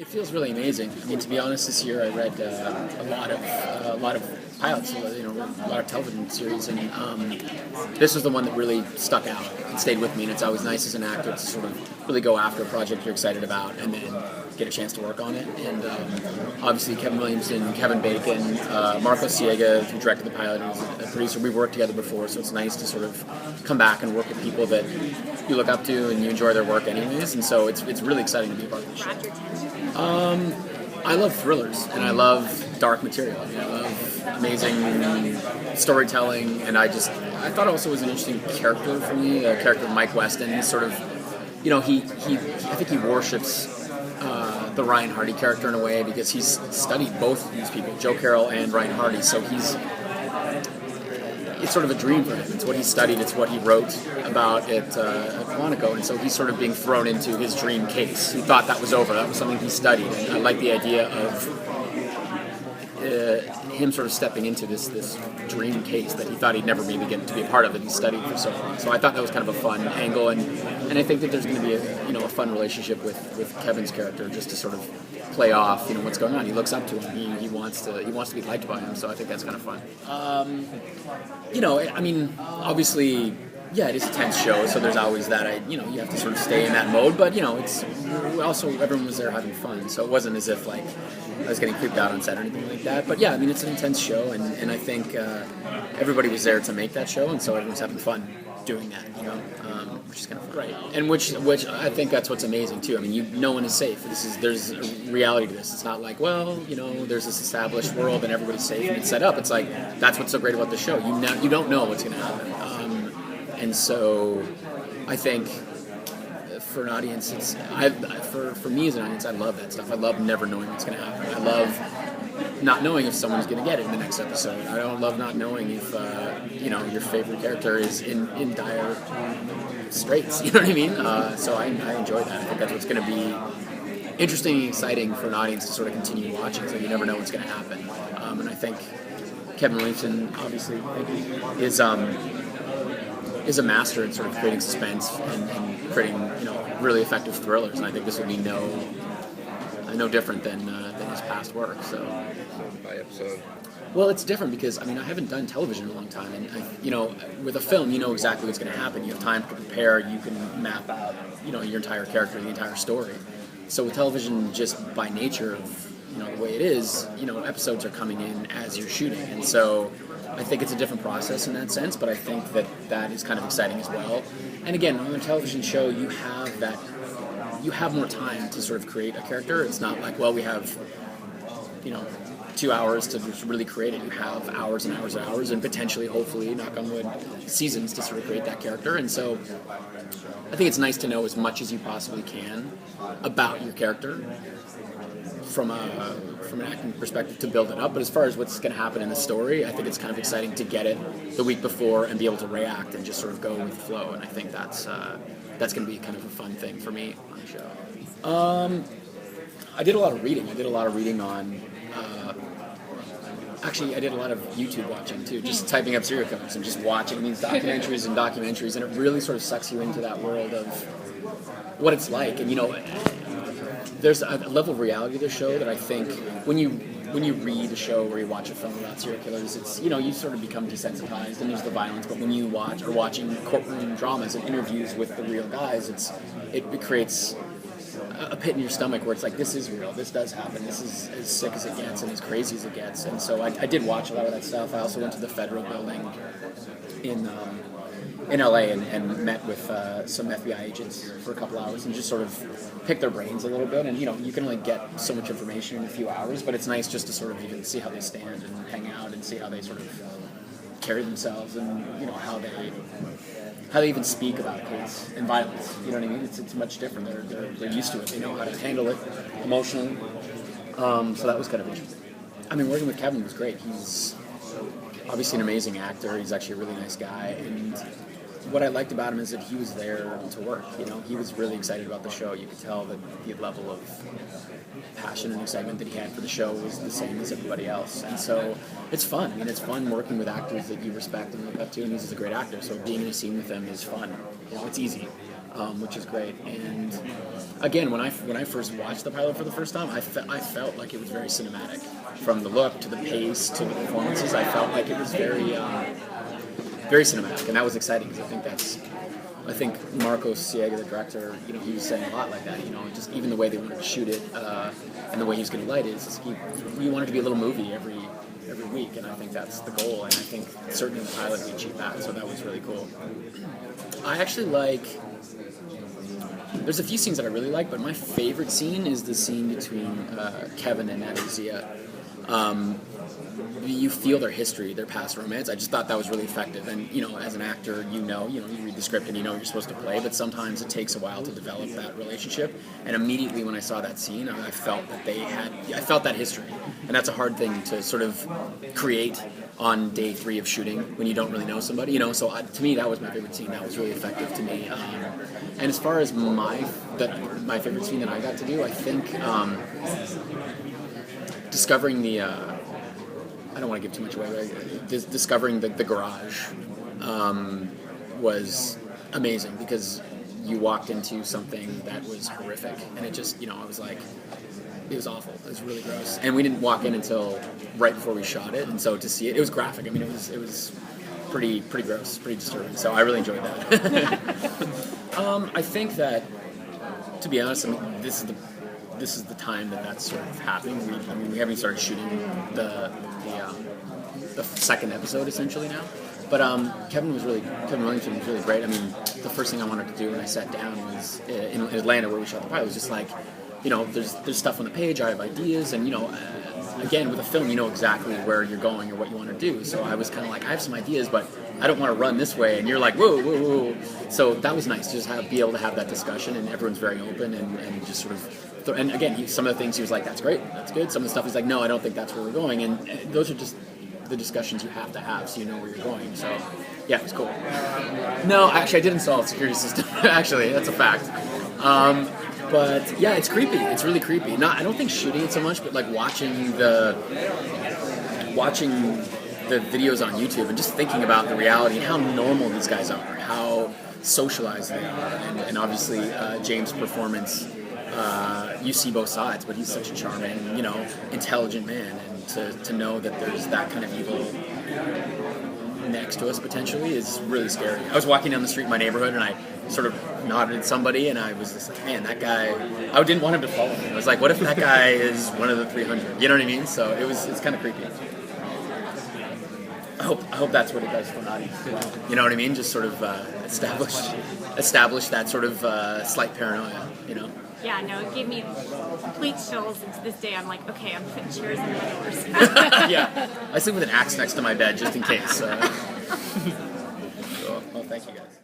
It feels really amazing. I mean, to be honest, this year I read a lot of pilots, a lot of television series, and this was the one that really stuck out and stayed with me. And it's always nice as an actor to sort of really go after a project you're excited about and then get a chance to work on it. And obviously, Kevin Williamson, Kevin Bacon, Marco Siega, who directed the pilot, and was a producer. We've worked together before, so it's nice to sort of come back and work with people that you look up to and you enjoy their work anyways. And so it's really exciting to be a part of the show. I love thrillers and I love dark material. I mean, I love amazing storytelling, and I thought it also was an interesting character for me. The character of Mike Weston. He's sort of, I think he worships the Ryan Hardy character in a way because he's studied both of these people, Joe Carroll and Ryan Hardy. So it's sort of a dream for him. It's what he studied. It's what he wrote about at Quantico. And so he's sort of being thrown into his dream case. He thought that was over. That was something he studied. And I like the idea of him sort of stepping into this dream case that he thought he'd never maybe get to be a part of, that he studied for so long. So I thought that was kind of a fun angle, and I think that there's going to be a fun relationship with Kevin's character, just to sort of play off what's going on. He looks up to him. He wants to be liked by him. So I think that's kind of fun. I mean, obviously, yeah, it is a tense show, so there's always that. You have to sort of stay in that mode, but it's also everyone was there having fun, so it wasn't as if like I was getting creeped out on set or anything like that. But yeah, I mean, it's an intense show, and I think everybody was there to make that show, and so everyone's having fun doing that, which is kind of fun. Right. And which I think that's what's amazing too. I mean, no one is safe. There's a reality to this. It's not like, there's this established world and everybody's safe and it's set up. It's like that's what's so great about the show. You don't know what's going to happen. And so, I think for an audience, for me as an audience, I love that stuff. I love never knowing what's going to happen. I love not knowing if someone's going to get it in the next episode. I don't love not knowing if your favorite character is in dire straits. You know what I mean? So I enjoy that. I think that's what's going to be interesting and exciting for an audience to sort of continue watching. So you never know what's going to happen. And I think Kevin Williamson obviously is a master in sort of creating suspense and creating really effective thrillers, and I think this will be no different than his past work. So by episode. Well, it's different because I haven't done television in a long time, and with a film, exactly what's going to happen. You have time to prepare. You can map out your entire character, the entire story. So with television, just by nature of the way it is, episodes are coming in as you're shooting, and so I think it's a different process in that sense, but I think that is kind of exciting as well. And again, on a television show, you have more time to sort of create a character. It's not like, we have 2 hours to really create it. You have hours and hours and hours, and potentially, hopefully, knock on wood, seasons to sort of create that character. And so I think it's nice to know as much as you possibly can about your character from an acting perspective to build it up. But as far as what's going to happen in the story, I think it's kind of exciting to get it the week before and be able to react and just sort of go with the flow. And I think that's going to be kind of a fun thing for me on the show. I did a lot of reading. On actually, I did a lot of YouTube watching too, just typing up serial killers and just watching these documentaries, and it really sort of sucks you into that world of what it's like. And there's a level of reality to the show that I think when you read a show or you watch a film about serial killers, it's you sort of become desensitized and there's the violence. But when you watching courtroom dramas and interviews with the real guys, it creates a pit in your stomach where it's like, this is real, this does happen, this is as sick as it gets and as crazy as it gets. And so I did watch a lot of that stuff. I also went to the Federal Building in LA and met with some FBI agents for a couple hours and just sort of pick their brains a little bit. And you can only get so much information in a few hours, but it's nice just to sort of even see how they stand and hang out and see how they sort of carry themselves and how they even speak about case and violence. You know what I mean? It's much different. They're used to it. They know how to handle it emotionally. So that was kind of interesting. Working with Kevin was great. He's obviously an amazing actor. He's actually a really nice guy, and what I liked about him is that he was there to work. He was really excited about the show. You could tell that the level of passion and excitement that he had for the show was the same as everybody else. And so it's fun. It's fun working with actors that you respect and look up to, and he's a great actor. So being in a scene with him is fun. It's easy. which is great. And again, when I first watched the pilot for the first time, I felt like it was very cinematic, from the look to the pace to the performances. I felt like it was very very cinematic, and that was exciting because I think Marcos Siega, the director, he was saying a lot like that. Just even the way they wanted to shoot it and the way he was going to light it, he wanted to be a little movie every week, and I think that's the goal. And I think certainly the pilot we achieved that, so that was really cool. I actually there's a few scenes that I really like, but my favorite scene is the scene between Kevin and Natalie Zia. You feel their history, their past romance. I just thought that was really effective. And, as an actor, you read the script and you know what you're supposed to play, but sometimes it takes a while to develop that relationship. And immediately when I saw that scene, I felt that I felt that history. And that's a hard thing to sort of create on day 3 of shooting when you don't really know somebody, So to me, that was my favorite scene. That was really effective to me. And as far as my favorite scene that I got to do, I think discovering the I don't want to give too much away, but discovering the garage was amazing, because you walked into something that was horrific, and it just, I was like, it was awful. It was really gross, and we didn't walk in until right before we shot it, and so to see it was graphic. I mean, it was pretty gross, pretty disturbing. So I really enjoyed that. I think that, to be honest, this is the time that's sort of happening. We haven't started shooting the second episode essentially now. But Kevin Williamson was really great. I mean, the first thing I wanted to do when I sat down was in Atlanta, where we shot the pilot, was just like, there's stuff on the page. I have ideas, and again, with a film, you know exactly where you're going or what you want to do. So I was kind of like, I have some ideas, but I don't want to run this way. And you're like, whoa, whoa, whoa. So that was nice to just be able to have that discussion, and everyone's very open and just sort of. And again, some of the things he was like, that's great, that's good. Some of the stuff he's like, no, I don't think that's where we're going. And those are just the discussions you have to have so you know where you're going. So, yeah, it was cool. No, actually, I did install a security system. Actually, that's a fact. But yeah, it's creepy. It's really creepy. I don't think shooting it so much, but like watching the videos on YouTube and just thinking about the reality and how normal these guys are, how socialized they are, and obviously James' performance. You see both sides, but he's such a charming, intelligent man, and to know that there's that kind of evil next to us potentially is really scary. I was walking down the street in my neighborhood, and I sort of nodded at somebody, and I was just like, man, that guy, I didn't want him to follow me. I was like, what if that guy is one of the 300? You know what I mean? So it's kind of creepy. I hope that's what it does for an audience as well. You know what I mean? Just sort of establish that sort of slight paranoia, Yeah, no, it gave me complete chills, and to this day I'm like, okay, I'm putting chairs in the doors. Yeah, I sleep with an axe next to my bed just in case. Cool. Well, thank you guys.